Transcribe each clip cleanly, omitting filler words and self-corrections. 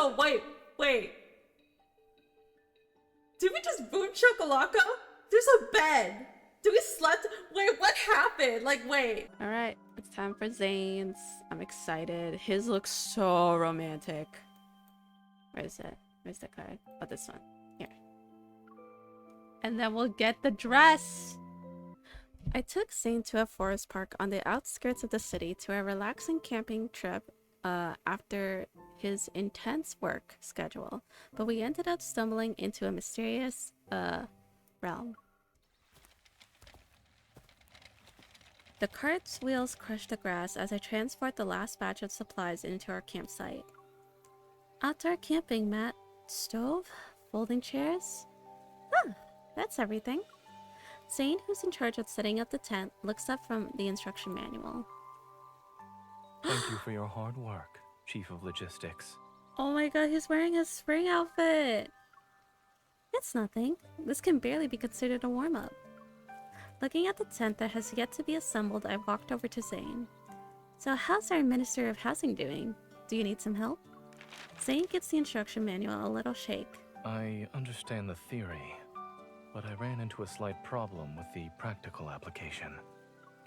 Yo, wait. Did we just boom shakalaka? There's a bed. Do we slept? Wait, what happened? Like, wait. All right, it's time for Zane's. I'm excited. His looks so romantic. Where is it? Where's the card? Oh, this one. Here. And then we'll get the dress. I took Zane to a forest park on the outskirts of the city to a relaxing camping trip after his intense work schedule, but we ended up stumbling into a mysterious realm. The cart's wheels crushed the grass as I transport the last batch of supplies into our campsite. Outdoor camping mat, stove, folding chairs. Huh, that's everything. Zane, who's in charge of setting up the tent, looks up from the instruction manual. Thank you for your hard work, Chief of Logistics. Oh my god, he's wearing his spring outfit! It's nothing. This can barely be considered a warm-up. Looking at the tent that has yet to be assembled, I walked over to Zane. So how's our Minister of Housing doing? Do you need some help? Zane gives the instruction manual a little shake. I understand the theory, but I ran into a slight problem with the practical application.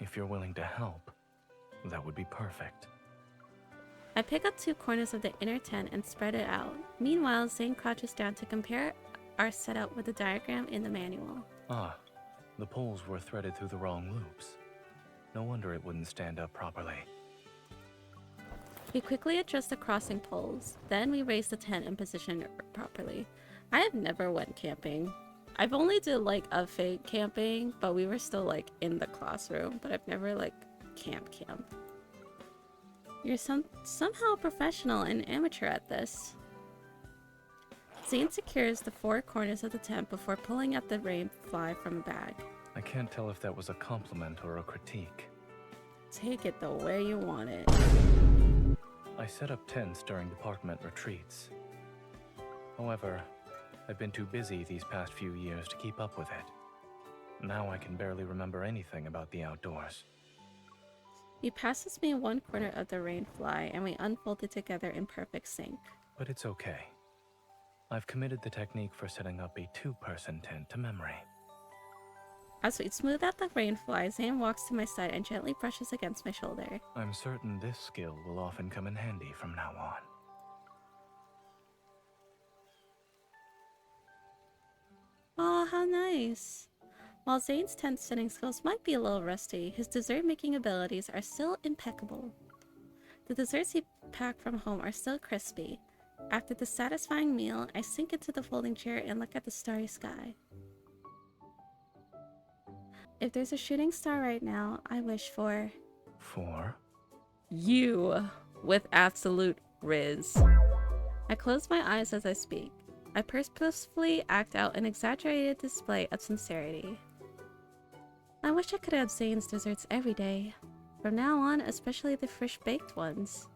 If you're willing to help, that would be perfect. I pick up 2 corners of the inner tent and spread it out. Meanwhile, Zane crouches down to compare our setup with the diagram in the manual. Ah, the poles were threaded through the wrong loops. No wonder it wouldn't stand up properly. We quickly adjust the crossing poles. Then we raise the tent and position it properly. I have never went camping. I've only did like a fake camping, but we were still like in the classroom, but I've never like camp. You're somehow professional and amateur at this. Zane secures the 4 corners of the tent before pulling out the rain fly from a bag. I can't tell if that was a compliment or a critique. Take it the way you want it. I set up tents during department retreats. However, I've been too busy these past few years to keep up with it. Now I can barely remember anything about the outdoors. He passes me 1 corner of the rain fly and we unfold it together in perfect sync. But it's okay. I've committed the technique for setting up a 2-person tent to memory. As we smooth out the rain fly, Zane walks to my side and gently brushes against my shoulder. I'm certain this skill will often come in handy from now on. Aw, how nice. While Zane's tent setting skills might be a little rusty, his dessert making abilities are still impeccable. The desserts he packed from home are still crispy. After the satisfying meal, I sink into the folding chair and look at the starry sky. If there's a shooting star right now, I wish for... For? You, with absolute riz. I close my eyes as I speak. I purposefully act out an exaggerated display of sincerity. I wish I could have Zane's desserts every day. From now on, especially the fresh-baked ones.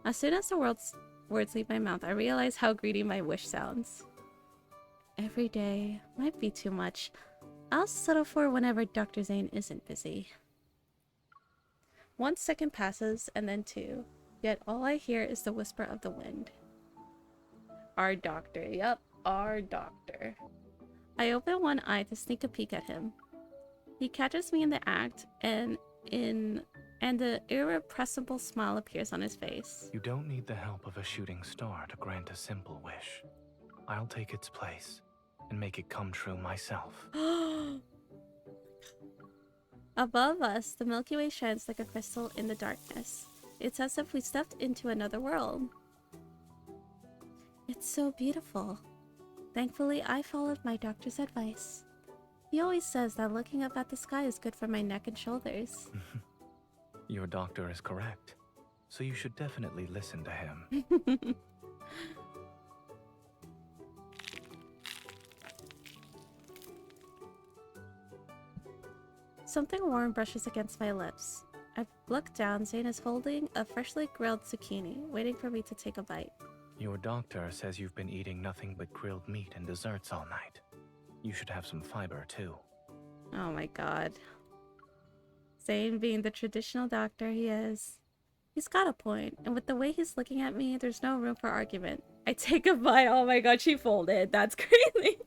As soon as the words leave my mouth, I realize how greedy my wish sounds. Every day might be too much. I'll settle for whenever Dr. Zane isn't busy. 1 second passes, and then 2. Yet all I hear is the whisper of the wind. Our doctor, yep, our doctor. I open one eye to sneak a peek at him. He catches me in the act, and the irrepressible smile appears on his face. You don't need the help of a shooting star to grant a simple wish. I'll take its place and make it come true myself. Above us, the Milky Way shines like a crystal in the darkness. It's as if we stepped into another world. It's so beautiful. Thankfully, I followed my doctor's advice. He always says that looking up at the sky is good for my neck and shoulders. Your doctor is correct, so you should definitely listen to him. Something warm brushes against my lips. I look down. Zane is holding a freshly grilled zucchini, waiting for me to take a bite. Your doctor says you've been eating nothing but grilled meat and desserts all night. You should have some fiber, too. Oh my god. Zane being the traditional doctor he is. He's got a point, and with the way he's looking at me, there's no room for argument. I take a bite. Oh my god, she folded. That's crazy.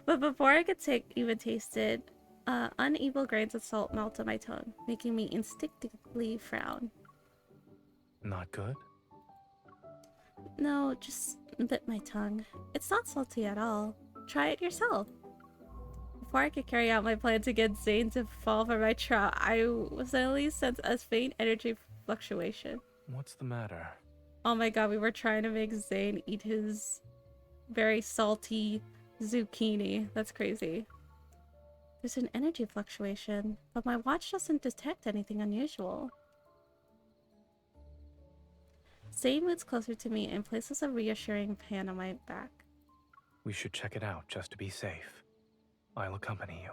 But before I could even taste it, unequal grains of salt melt on my tongue, making me instinctively frown. Not good? No, just bit my tongue. It's not salty at all. Try it yourself. Before I could carry out my plan to get Zane to fall for my trap, I suddenly sensed a faint energy fluctuation. What's the matter? Oh my god, we were trying to make Zane eat his very salty zucchini. That's crazy. There's an energy fluctuation, but my watch doesn't detect anything unusual. Zane moves closer to me and places a reassuring hand on my back. We should check it out just to be safe. I'll accompany you.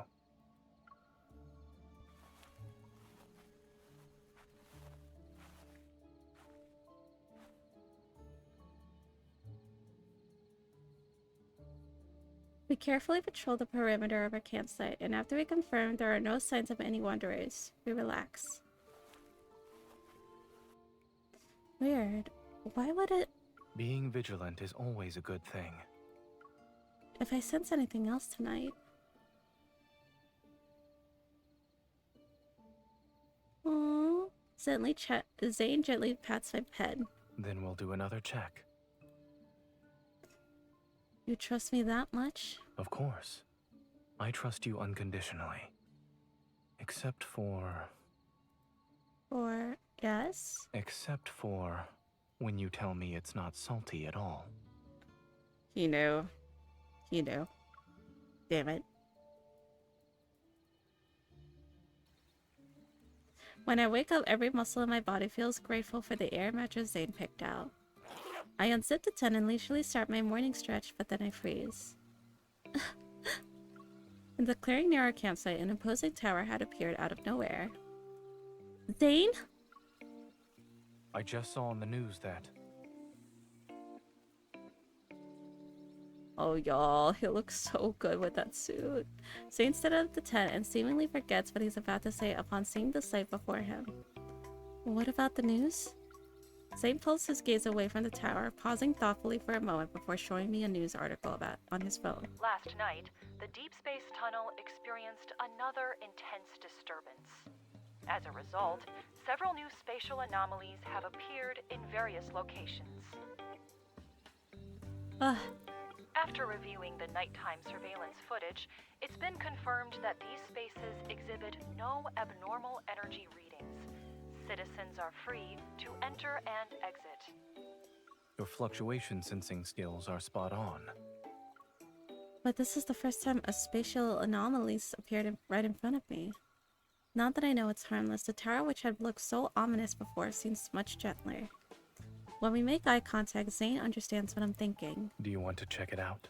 We carefully patrol the perimeter of our campsite, and after we confirm there are no signs of any wanderers, we relax. Weird. Why would it... Being vigilant is always a good thing. If I sense anything else tonight... Aww. Zane gently pats my head. Then we'll do another check. You trust me that much? Of course. I trust you unconditionally. Except for... Or... yes? Except for... when you tell me it's not salty at all. You know. You know. Damn it. When I wake up, every muscle in my body feels grateful for the air mattress Zane picked out. I unzip the tent and leisurely start my morning stretch, but then I freeze. In the clearing near our campsite, an imposing tower had appeared out of nowhere. Zane? I just saw on the news that... Oh, y'all, he looks so good with that suit. Zane stood up the tent and seemingly forgets what he's about to say upon seeing the sight before him. What about the news? Zane pulls his gaze away from the tower, pausing thoughtfully for a moment before showing me a news article on his phone. Last night, the Deepspace tunnel experienced another intense disturbance. As a result, several new spatial anomalies have appeared in various locations. After reviewing the nighttime surveillance footage, it's been confirmed that these spaces exhibit no abnormal energy readings. Citizens are free to enter and exit. Your fluctuation sensing skills are spot on. But this is the first time a spatial anomaly's appeared right in front of me. Now that I know it's harmless, the tower which had looked so ominous before seems much gentler. When we make eye contact, Zane understands what I'm thinking. Do you want to check it out?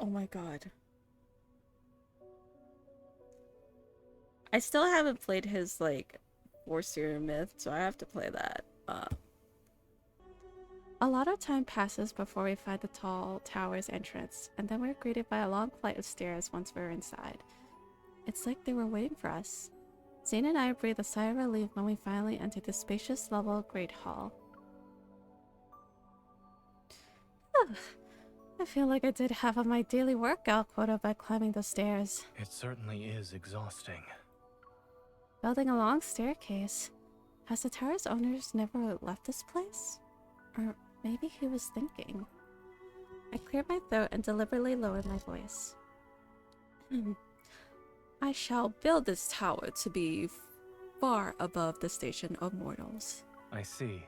Oh my god. I still haven't played his, like, Four-Seer Myth, so I have to play that. A lot of time passes before we find the tall tower's entrance, and then we're greeted by a long flight of stairs once we're inside. It's like they were waiting for us. Zane and I breathe a sigh of relief when we finally enter the spacious level Great Hall. I feel like I did half of my daily workout quota by climbing the stairs. It certainly is exhausting. Building a long staircase. Has the tower's owners never left this place? Or maybe he was thinking. I cleared my throat and deliberately lowered my voice. I shall build this tower to be far above the station of mortals. I see.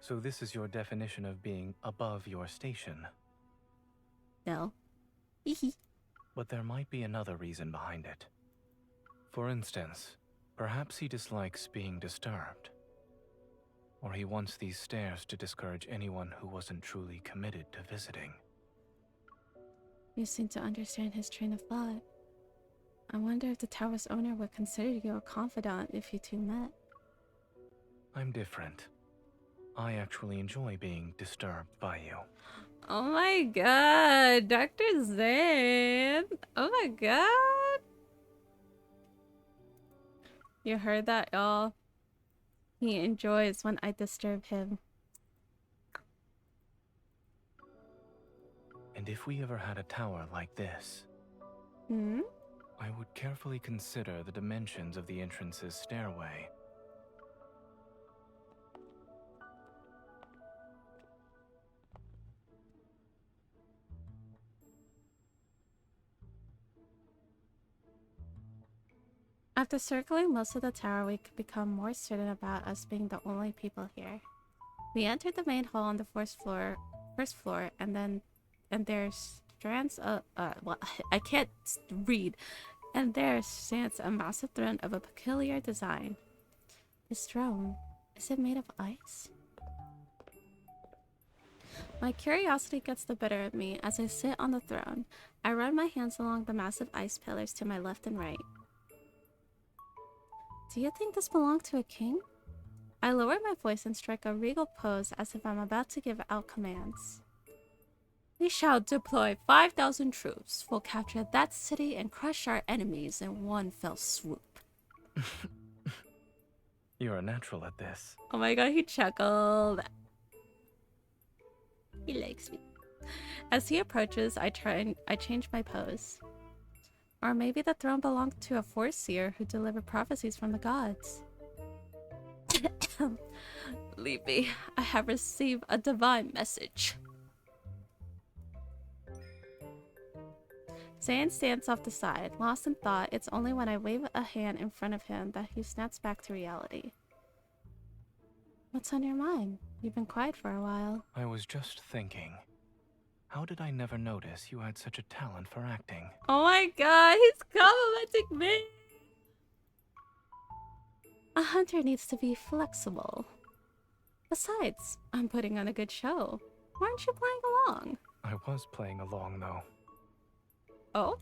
So this is your definition of being above your station. No. But there might be another reason behind it. For instance, perhaps he dislikes being disturbed. Or he wants these stairs to discourage anyone who wasn't truly committed to visiting. You seem to understand his train of thought. I wonder if the tower's owner would consider you a confidant if you two met. I'm different. I actually enjoy being disturbed by you. Oh my god, Dr. Zane. Oh my god. You heard that, y'all? He enjoys when I disturb him. And if we ever had a tower like this, Hmm? I would carefully consider the dimensions of the entrance's stairway. After circling most of the tower, we could become more certain about us being the only people here. We entered the main hall on the first floor, and there's strands of well, I can't read. And there stands a massive throne of a peculiar design. This throne, is it made of ice? My curiosity gets the better of me as I sit on the throne. I run my hands along the massive ice pillars to my left and right. Do you think this belonged to a king? I lower my voice and strike a regal pose as if I'm about to give out commands. We shall deploy 5,000 troops. We'll capture that city and crush our enemies in one fell swoop. You're a natural at this. Oh my god, he chuckled. He likes me. As he approaches, I change my pose. Or maybe the throne belonged to a forest seer who delivered prophecies from the gods. Leave me. I have received a divine message. Zane stands off the side, lost in thought. It's only when I wave a hand in front of him that he snaps back to reality. What's on your mind? You've been quiet for a while. I was just thinking, how did I never notice you had such a talent for acting? Oh my god, he's complimenting me! A hunter needs to be flexible. Besides, I'm putting on a good show. Why aren't you playing along? I was playing along, though. Oh?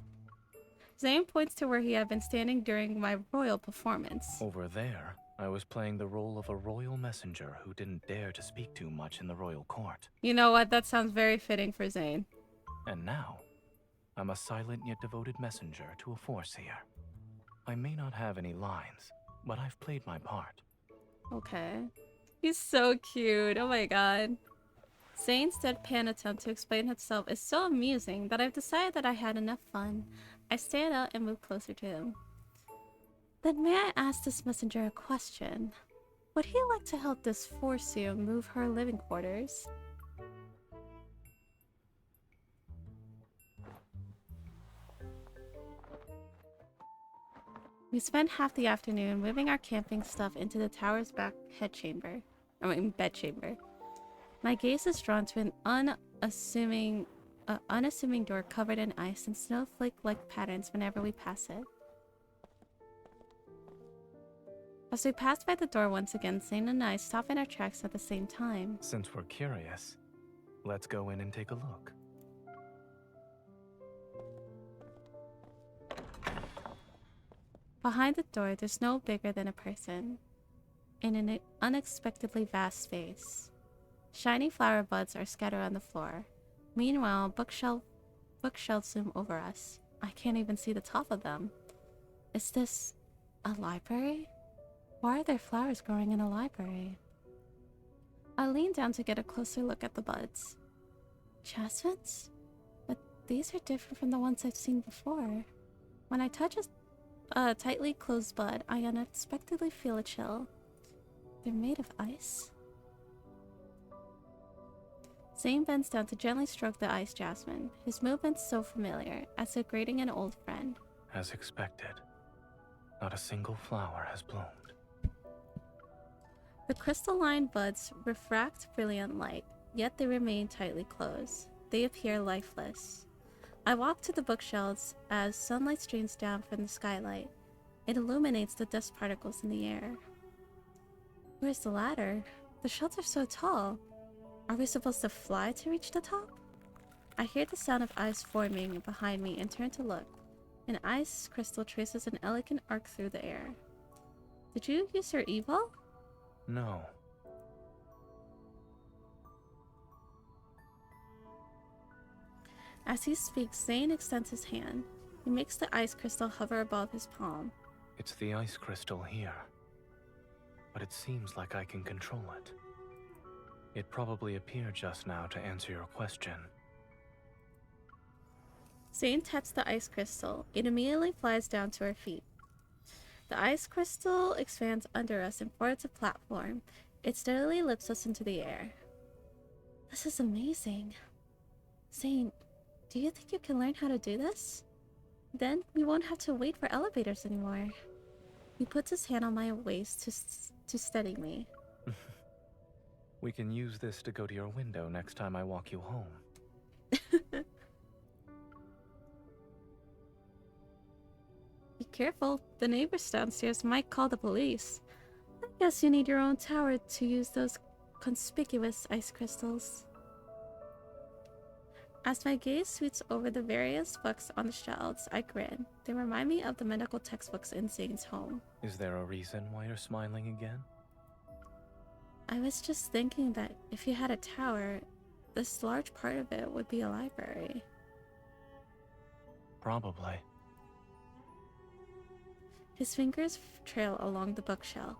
Zane points to where he had been standing during my royal performance. Over there, I was playing the role of a royal messenger who didn't dare to speak too much in the royal court. You know what? That sounds very fitting for Zane. And now, I'm a silent yet devoted messenger to a foreseer. I may not have any lines, but I've played my part. Okay. He's so cute. Oh my god. Zane's deadpan attempt to explain himself is so amusing that I've decided that I had enough fun. I stand up and move closer to him. Then may I ask this messenger a question? Would he like to help this foreseer move her living quarters? We spent half the afternoon moving our camping stuff into the tower's back bed chamber. My gaze is drawn to an unassuming door covered in ice and snowflake-like patterns whenever we pass it. As we pass by the door once again, Zane and I stop in our tracks at the same time. Since we're curious, let's go in and take a look. Behind the door, there's no bigger than a person. In an unexpectedly vast space. Shiny flower buds are scattered on the floor. Meanwhile, bookshelves loom over us. I can't even see the top of them. Is this a library? Why are there flowers growing in a library? I lean down to get a closer look at the buds. Jasmines? But these are different from the ones I've seen before. When I touch a tightly closed bud, I unexpectedly feel a chill. They're made of ice? Zane bends down to gently stroke the ice jasmine, his movements so familiar, as if greeting an old friend. As expected, not a single flower has bloomed. The crystalline buds refract brilliant light, yet they remain tightly closed. They appear lifeless. I walk to the bookshelves as sunlight streams down from the skylight. It illuminates the dust particles in the air. Where's the ladder? The shelves are so tall. Are we supposed to fly to reach the top? I hear the sound of ice forming behind me and turn to look. An ice crystal traces an elegant arc through the air. Did you use your evo? No. As he speaks, Zane extends his hand. He makes the ice crystal hover above his palm. It's the ice crystal here. But it seems like I can control it. It probably appeared just now to answer your question. Zane taps the ice crystal. It immediately flies down to our feet. The ice crystal expands under us and forms a platform. It steadily lifts us into the air. This is amazing. Zane, do you think you can learn how to do this? Then we won't have to wait for elevators anymore. He puts his hand on my waist to steady me. We can use this to go to your window next time I walk you home. Be careful, the neighbors downstairs might call the police. I guess you need your own tower to use those conspicuous ice crystals. As my gaze sweeps over the various books on the shelves, I grin. They remind me of the medical textbooks in Zane's home. Is there a reason why you're smiling again? I was just thinking that if you had a tower, this large part of it would be a library. Probably. His fingers trail along the bookshelf.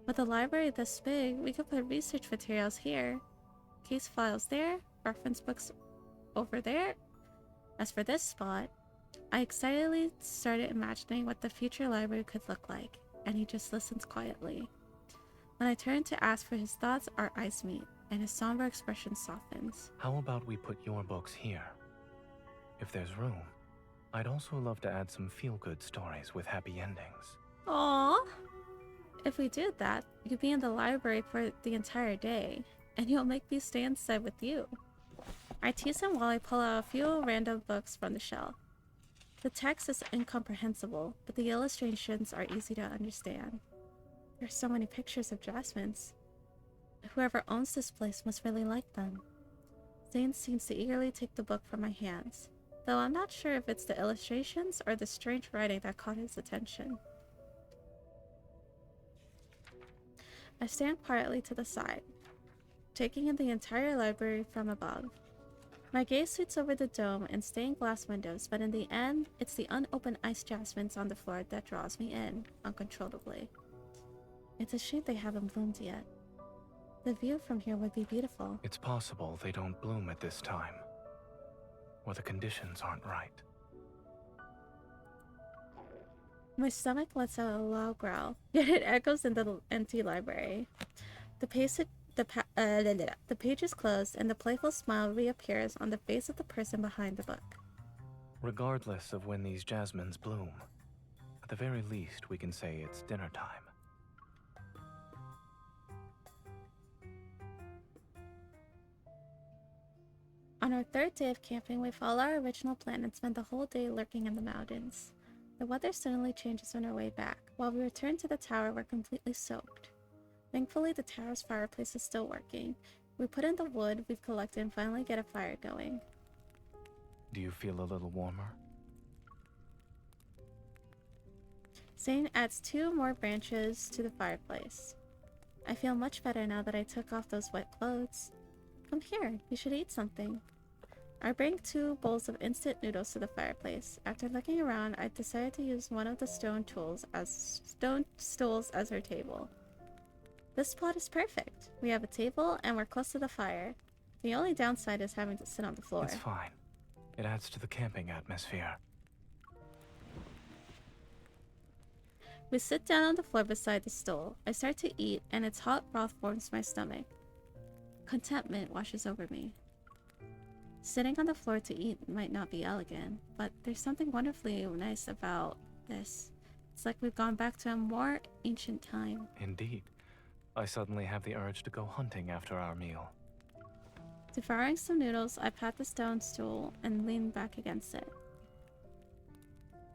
With a library this big, we could put research materials here, case files there, reference books over there. As for this spot, I excitedly started imagining what the future library could look like, and he just listens quietly. When I turn to ask for his thoughts, our eyes meet, and his somber expression softens. How about we put your books here? If there's room, I'd also love to add some feel-good stories with happy endings. Aww! If we did that, you'd be in the library for the entire day, and you'll make me stay inside with you. I tease him while I pull out a few random books from the shelf. The text is incomprehensible, but the illustrations are easy to understand. There are so many pictures of jasmines. Whoever owns this place must really like them. Zane seems to eagerly take the book from my hands, though I'm not sure if it's the illustrations or the strange writing that caught his attention. I stand quietly to the side, taking in the entire library from above. My gaze sweeps over the dome and stained glass windows, but in the end, it's the unopened ice jasmines on the floor that draws me in, uncontrollably. It's a shame they haven't bloomed yet. The view from here would be beautiful. It's possible they don't bloom at this time, or the conditions aren't right. My stomach lets out a loud growl, yet it echoes in the empty library. The pages close, and the playful smile reappears on the face of the person behind the book. Regardless of when these jasmines bloom, at the very least we can say it's dinner time. On our third day of camping, we follow our original plan and spend the whole day lurking in the mountains. The weather suddenly changes on our way back. While we return to the tower, we're completely soaked. Thankfully, the tower's fireplace is still working. We put in the wood we've collected and finally get a fire going. Do you feel a little warmer? Zane adds 2 more branches to the fireplace. I feel much better now that I took off those wet clothes. Come here, you should eat something. I bring 2 bowls of instant noodles to the fireplace. After looking around, I decided to use one of the stone stools as our table. This spot is perfect. We have a table and we're close to the fire. The only downside is having to sit on the floor. It's fine. It adds to the camping atmosphere. We sit down on the floor beside the stove. I start to eat and its hot broth warms my stomach. Contentment washes over me. Sitting on the floor to eat might not be elegant, but there's something wonderfully nice about this. It's like we've gone back to a more ancient time. Indeed. I suddenly have the urge to go hunting after our meal. Devouring some noodles, I pat the stone stool and lean back against it.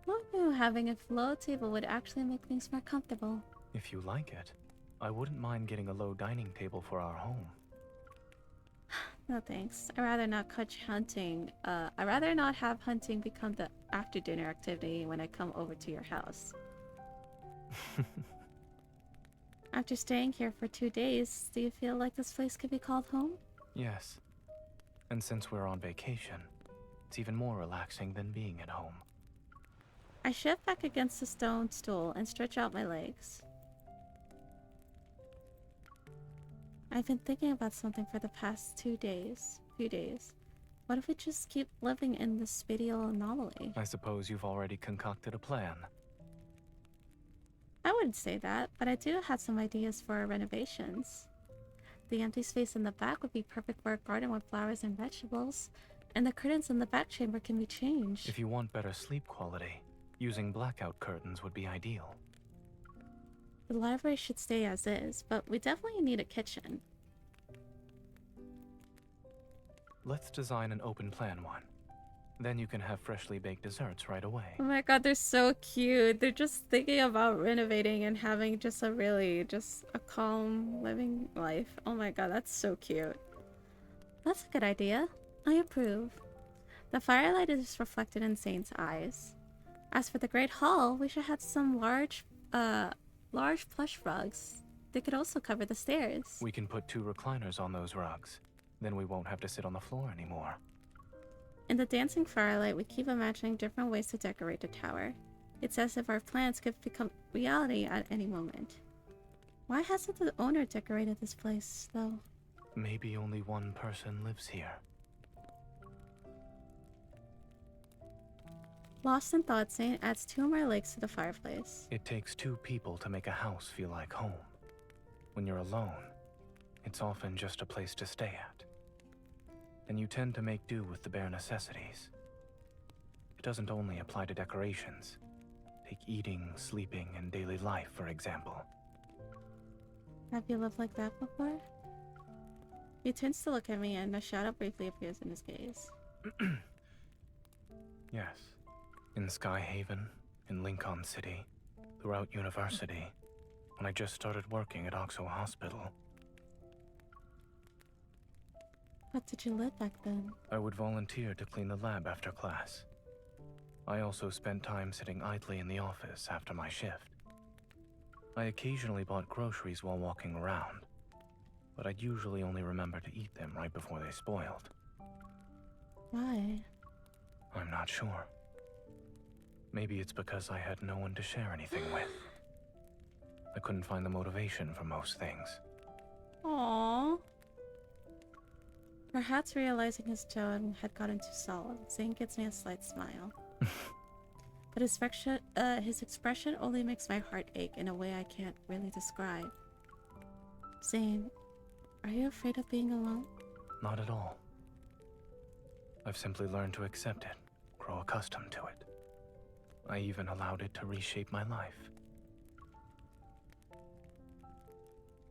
Who knew having a low table would actually make things more comfortable? If you like it, I wouldn't mind getting a low dining table for our home. No thanks. I'd rather not catch hunting. I'd rather not have hunting become the after dinner activity when I come over to your house. After staying here for 2 days, do you feel like this place could be called home? Yes. And since we're on vacation, It's even more relaxing than being at home. I shift back against the stone stool and stretch out my legs. I've been thinking about something for the past few days. What if we just keep living in this spatial anomaly? I suppose you've already concocted a plan. I wouldn't say that, but I do have some ideas for our renovations. The empty space in the back would be perfect for a garden with flowers and vegetables, and the curtains in the back chamber can be changed. If you want better sleep quality, using blackout curtains would be ideal. The library should stay as is, but we definitely need a kitchen. Let's design an open plan one. Then you can have freshly baked desserts right away. Oh my god, they're so cute. They're just thinking about renovating and having just a calm living life. Oh my god, that's so cute. That's a good idea. I approve. The firelight is reflected in Zane's eyes. As for the Great Hall, we should have some large plush rugs. They could also cover the stairs. We can put 2 recliners on those rugs. Then we won't have to sit on the floor anymore. In the dancing firelight, we keep imagining different ways to decorate the tower. It's as if our plans could become reality at any moment. Why hasn't the owner decorated this place, though? Maybe only one person lives here. Lost in thought, Zane adds 2 more legs to the fireplace. It takes 2 people to make a house feel like home. When you're alone, it's often just a place to stay at. And you tend to make do with the bare necessities. It doesn't only apply to decorations. Take eating, sleeping, and daily life, for example. Have you lived like that before? He turns to look at me, and a shadow briefly appears in his gaze. Yes. In Skyhaven, in Lincoln City, throughout university, when I just started working at Oxo Hospital. What did you live back then? I would volunteer to clean the lab after class. I also spent time sitting idly in the office after my shift. I occasionally bought groceries while walking around, but I'd usually only remember to eat them right before they spoiled. Why? I'm not sure. Maybe it's because I had no one to share anything with. I couldn't find the motivation for most things. Aww. Perhaps realizing his tone had gotten too solid, Zane gives me a slight smile. But his expression only makes my heart ache in a way I can't really describe. Zane, are you afraid of being alone? Not at all. I've simply learned to accept it, grow accustomed to it. I even allowed it to reshape my life.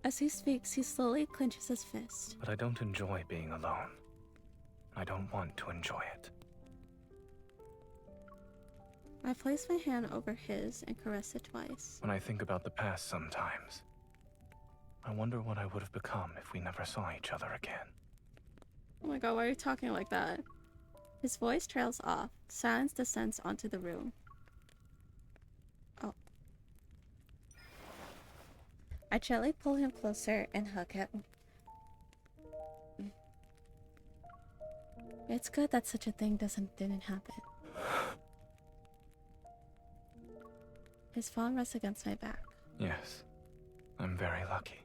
As he speaks, he slowly clenches his fist. But I don't enjoy being alone. I don't want to enjoy it. I place my hand over his and caress it twice. When I think about the past sometimes, I wonder what I would have become if we never saw each other again. Oh my god, why are you talking like that? His voice trails off. Silence descends onto the room. Oh. I gently pull him closer and hug him. It's good that such a thing didn't happen. His palm rests against my back. Yes, I'm very lucky.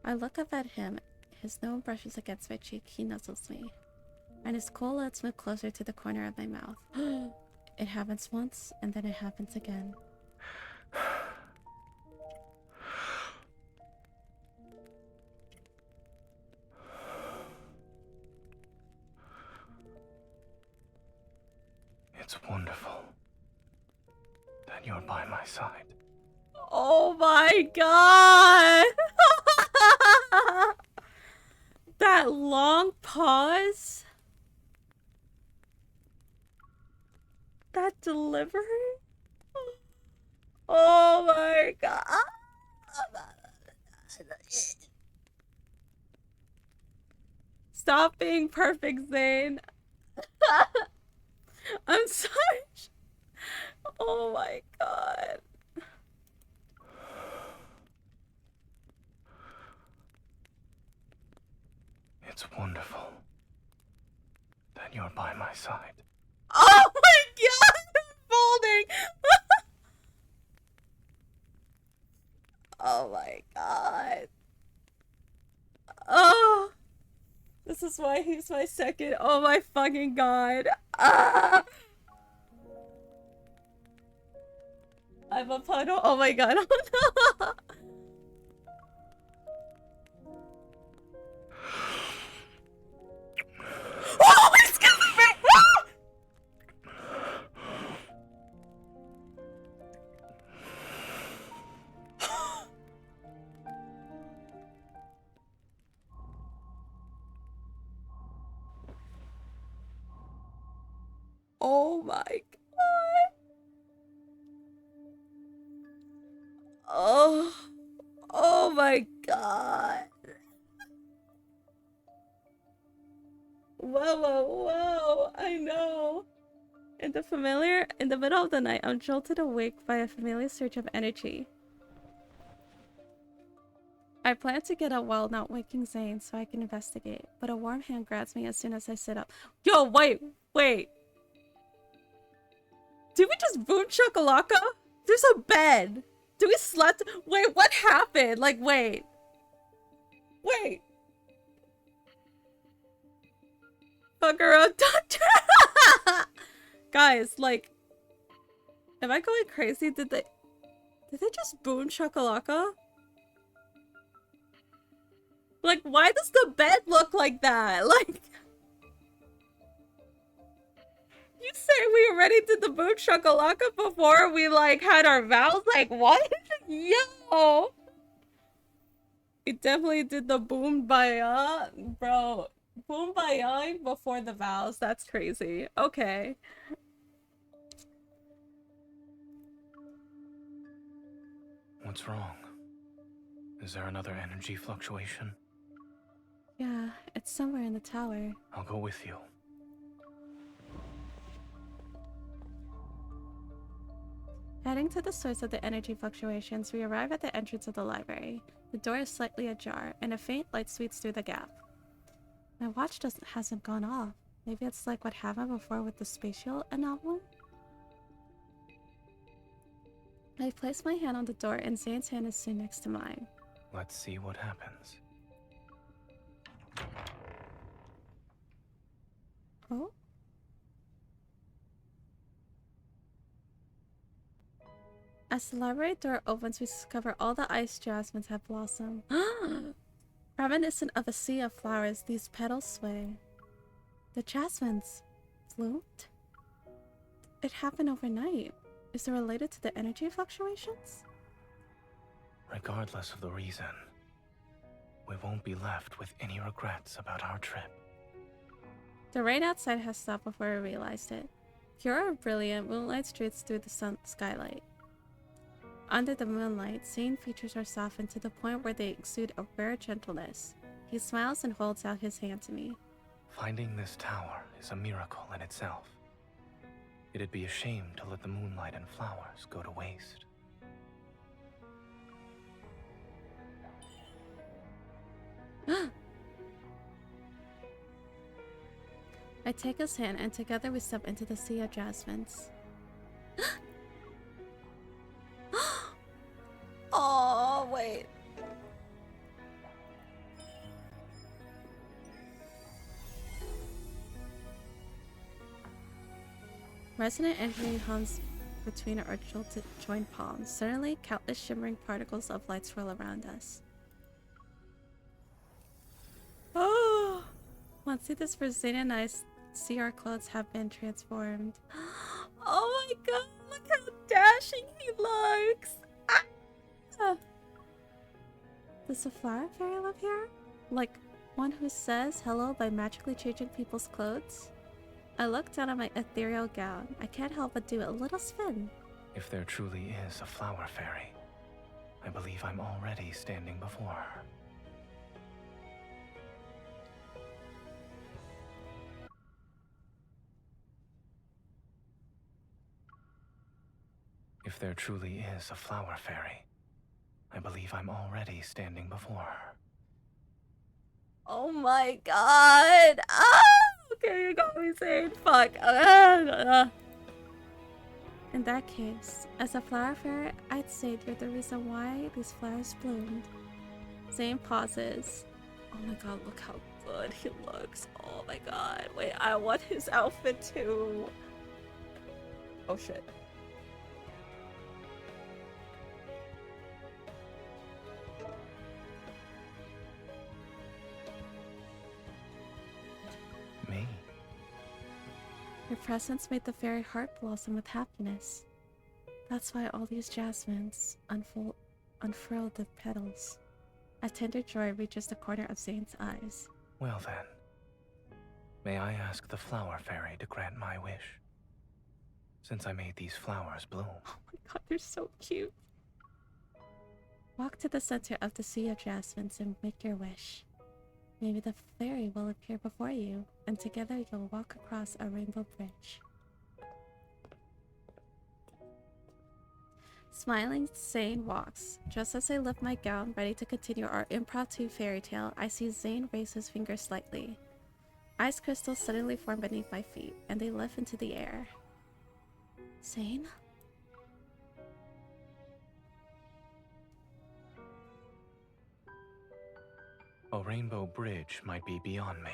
I look up at him. His nose brushes against my cheek. He nuzzles me. And his cool lips move closer to the corner of my mouth. It happens once, and then it happens again. It's wonderful that you're by my side. Oh my god! That long pause? That delivery? Oh my god! Stop being perfect, Zane. I'm sorry. Oh my god. It's wonderful that you're by my side. inside. Oh my god! I'm folding! Oh my god. Oh! This is why he's my second. Oh my fucking god. Ah! I'm a puddle. Oh my god. Oh no! Oh, excuse me! Ah! Oh my god. Oh. Oh my god. Whoa, whoa, whoa. I know. In the middle of the night, I'm jolted awake by a familiar surge of energy. I plan to get up while not waking Zane so I can investigate, but a warm hand grabs me as soon as I sit up. Yo, wait. Did we just boom shakalaka? There's a bed. Did we slept? Wait, what happened? Like, wait. Fuck her up, doctor. Guys, like, am I going crazy? Did they just boom shakalaka? Like, why does the bed look like that? Like, you say we already did the boom shakalaka before we, like, had our vows? Like, what? Yo! We definitely did the boom baya, bro. Boom baya before the vows. That's crazy. Okay. What's wrong? Is there another energy fluctuation? Yeah, it's somewhere in the tower. I'll go with you. Heading to the source of the energy fluctuations, we arrive at the entrance of the library. The door is slightly ajar, and a faint light sweeps through the gap. My watch hasn't gone off. Maybe it's like what happened before with the spatial anomaly? I place my hand on the door, and Zane's hand is soon next to mine. Let's see what happens. Oh? As the library door opens, we discover all the ice jasmines have blossomed. Reminiscent of a sea of flowers, these petals sway. The jasmines bloomed? It happened overnight. Is it related to the energy fluctuations? Regardless of the reason, we won't be left with any regrets about our trip. The rain outside has stopped before I realized it. Pure and brilliant, moonlight streaks through the skylight. Under the moonlight, Zane features are softened to the point where they exude a rare gentleness. He smiles and holds out his hand to me. Finding this tower is a miracle in itself. It'd be a shame to let the moonlight and flowers go to waste. I take his hand and together we step into the sea of jasmines. Oh, wait. Resonant energy hums between our jolted joined palms. Suddenly, countless shimmering particles of light swirl around us. Oh! Once this for Zane and I see our clothes have been transformed. Oh my god, look how dashing he looks. Ah. Does a flower fairy live here? Like one who says hello by magically changing people's clothes? I look down at my ethereal gown. I can't help but do a little spin. If there truly is a flower fairy, I believe I'm already standing before her. If there truly is a flower fairy, I believe I'm already standing before her. Oh my god. Ah, Okay, you got me saying fuck. In that case, as a flower fairy, I'd say you're the reason why these flowers bloomed. Zane pauses. Oh my god, look how good he looks. Oh my god. Wait, I want his outfit too. Oh shit. Me? Your presence made the fairy heart blossom with happiness. That's why all these jasmines unfurled the petals. A tender joy reaches the corner of Zane's eyes. Well then, may I ask the flower fairy to grant my wish? Since I made these flowers bloom. Oh my god, they're so cute. Walk to the center of the sea of jasmines and make your wish. Maybe the fairy will appear before you, and together you'll walk across a rainbow bridge. Smiling, Zane walks. Just as I lift my gown, ready to continue our impromptu fairy tale, I see Zane raise his finger slightly. Ice crystals suddenly form beneath my feet, and they lift into the air. Zane? A rainbow bridge might be beyond me,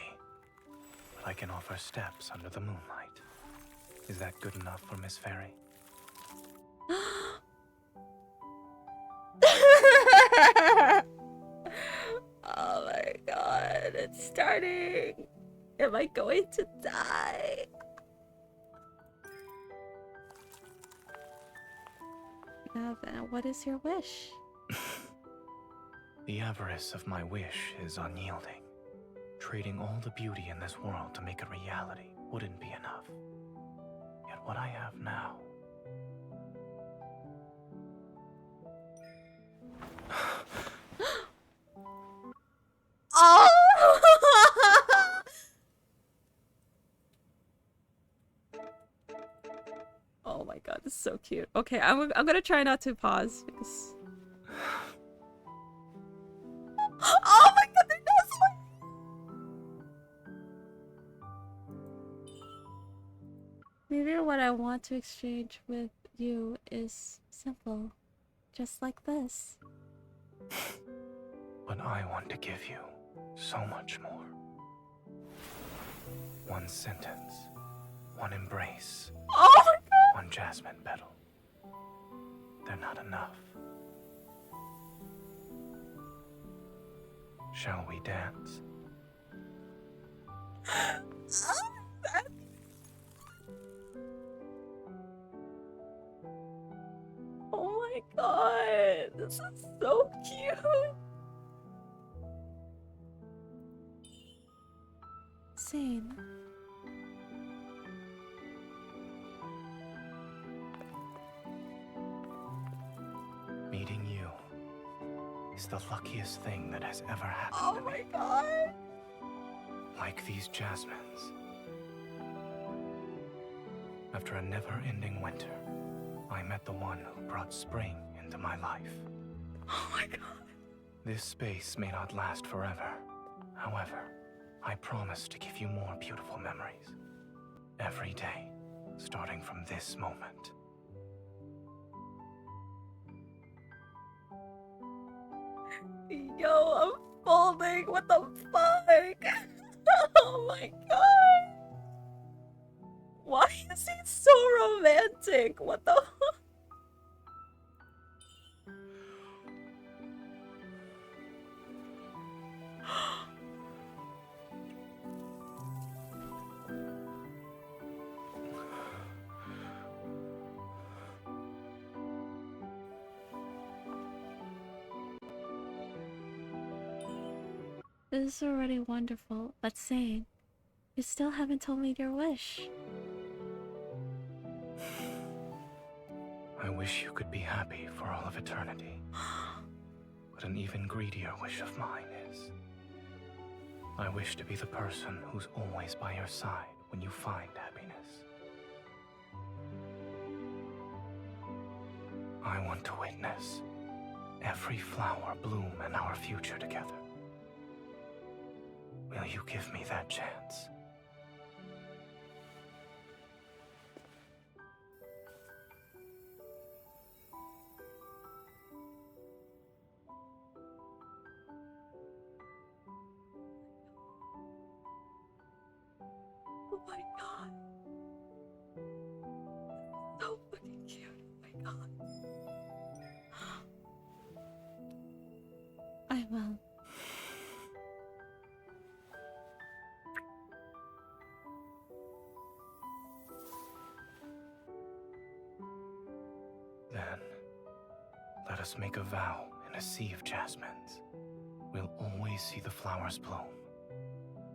but I can offer steps under the moonlight. Is that good enough for Miss Fairy? Oh my god, it's starting. Am I going to die? Now then, what is your wish? The avarice of my wish is unyielding. Trading all the beauty in this world to make a reality wouldn't be enough. Yet what I have now... Oh! Oh my god, this is so cute. Okay, I'm gonna try not to pause because... Oh my god, they're not Maybe what I want to exchange with you is simple. Just like this. But I want to give you so much more. One sentence, one embrace, Oh my god! one jasmine petal. They're not enough. Shall we dance? Oh my god, this is so cute. Zane. Meeting you is the luckiest thing that has ever happened Oh to me. my god. Like these jasmines. After a never-ending winter, I met the one who brought spring into my life. Oh my god. This space may not last forever. However, I promise to give you more beautiful memories. Every day, starting from this moment. Yo, I'm folding. What the fuck? Oh my god. Why is he so romantic? What the This is already wonderful, but Zane, you still haven't told me your wish. I wish you could be happy for all of eternity. But an even greedier wish of mine is... I wish to be the person who's always by your side when you find happiness. I want to witness every flower bloom in our future together. Will you give me that chance? us make a vow in a sea of jasmines. We'll always see the flowers bloom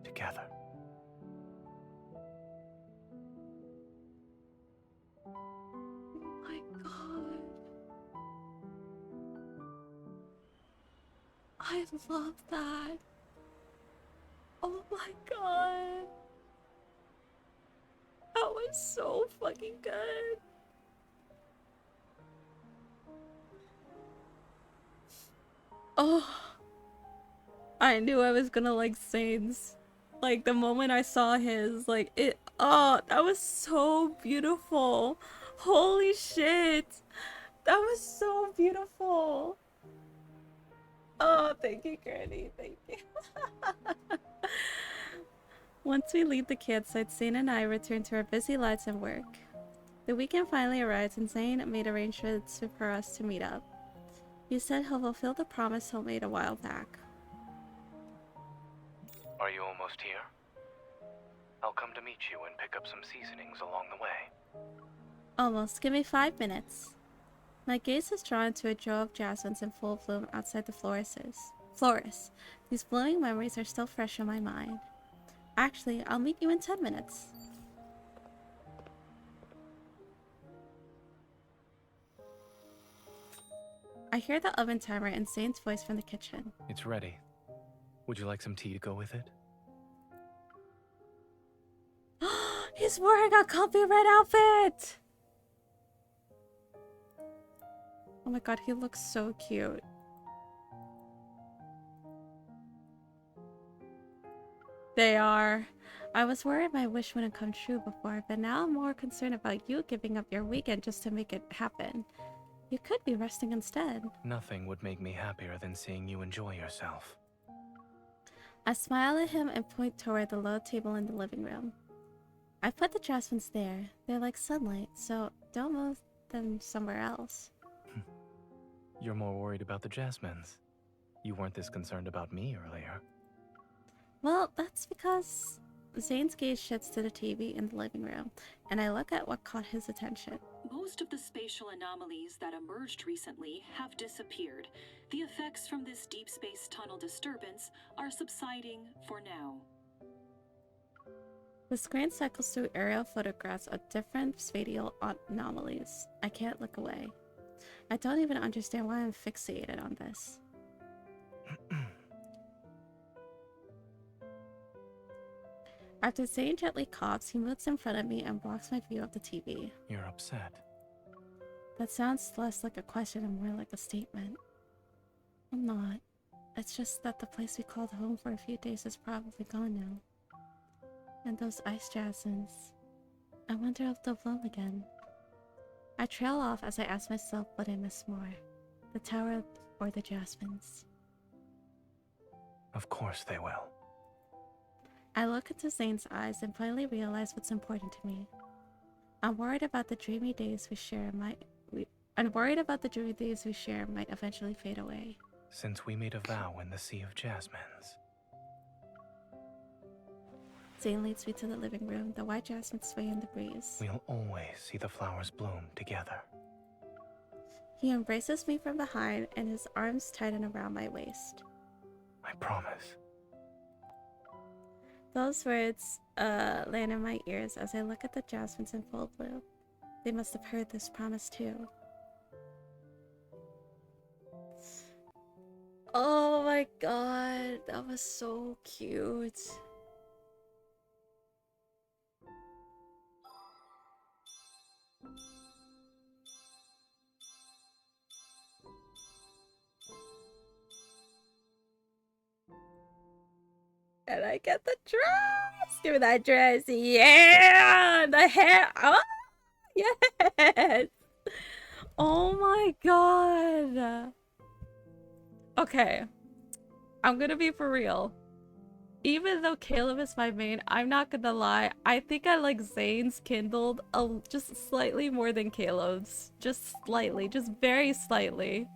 together. Oh my god. I love that. Oh my god. That was so fucking good. Oh, I knew I was gonna like Zane's. Like the moment I saw his, like it, oh, that was so beautiful. Holy shit. That was so beautiful. Oh, thank you, Granny. Thank you. Once we leave the campsite, Zane and I return to our busy lives and work. The weekend finally arrived and Zane made arrangements for us to meet up. He said he'll fulfill the promise he made a while back. Are you almost here? I'll come to meet you and pick up some seasonings along the way. Almost. Give me 5 minutes. My gaze is drawn to a row of jasmines in full bloom outside the florist. These glowing memories are still fresh in my mind. Actually, I'll meet you in 10 minutes. I hear the oven timer and Zane's voice from the kitchen. It's ready. Would you like some tea to go with it? He's wearing a comfy red outfit! Oh my god, he looks so cute. They are. I was worried my wish wouldn't come true before, but now I'm more concerned about you giving up your weekend just to make it happen. You could be resting instead. Nothing would make me happier than seeing you enjoy yourself. I smile at him and point toward the low table in the living room. I put the jasmines there. They're like sunlight, so don't move them somewhere else. You're more worried about the jasmines. You weren't this concerned about me earlier. Well, that's because Zane's gaze shifts to the TV in the living room, and I look at what caught his attention. Most of the spatial anomalies that emerged recently have disappeared. The effects from this deep space tunnel disturbance are subsiding for now. The screen cycles through aerial photographs of different spatial anomalies. I can't look away. I don't even understand why I'm fixated on this. After Zane gently coughs, he moves in front of me and blocks my view of the TV. You're upset. That sounds less like a question and more like a statement. I'm not. It's just that the place we called home for a few days is probably gone now. And those ice jasmines. I wonder if they'll bloom again. I trail off as I ask myself what I miss more. The tower or the jasmines. Of course they will. I look into Zane's eyes and finally realize what's important to me. I'm worried about the dreamy days we share might eventually fade away. Since we made a vow in the Sea of Jasmines. Zane leads me to the living room. The white jasmines sway in the breeze. We'll always see the flowers bloom together. He embraces me from behind and his arms tighten around my waist. I promise. Those words land in my ears as I look at the jasmines in full bloom. They must have heard this promise too. Oh my god, that was so cute. And I get the dress! Give me that dress! Yeah! The hair! Oh! Yes! Oh my god! Okay. I'm gonna be for real. Even though Caleb is my main, I'm not gonna lie. I think I like Zane's Kindled just slightly more than Caleb's. Just slightly. Just very slightly.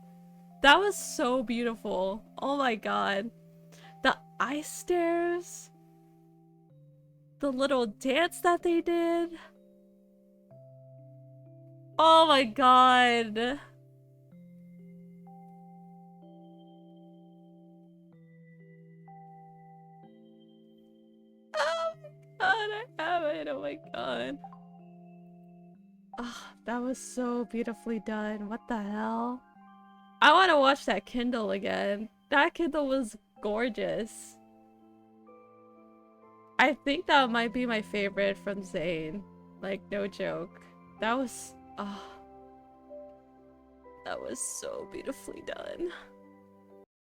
That was so beautiful. Oh my god. The ice stairs. The little dance that they did. Oh my god. it. Oh my god. Ah, that was so beautifully done. What the hell? I want to watch that Kindle again. That Kindle was gorgeous. I think that might be my favorite from Zane. Like, no joke. That was... ah, that was so beautifully done.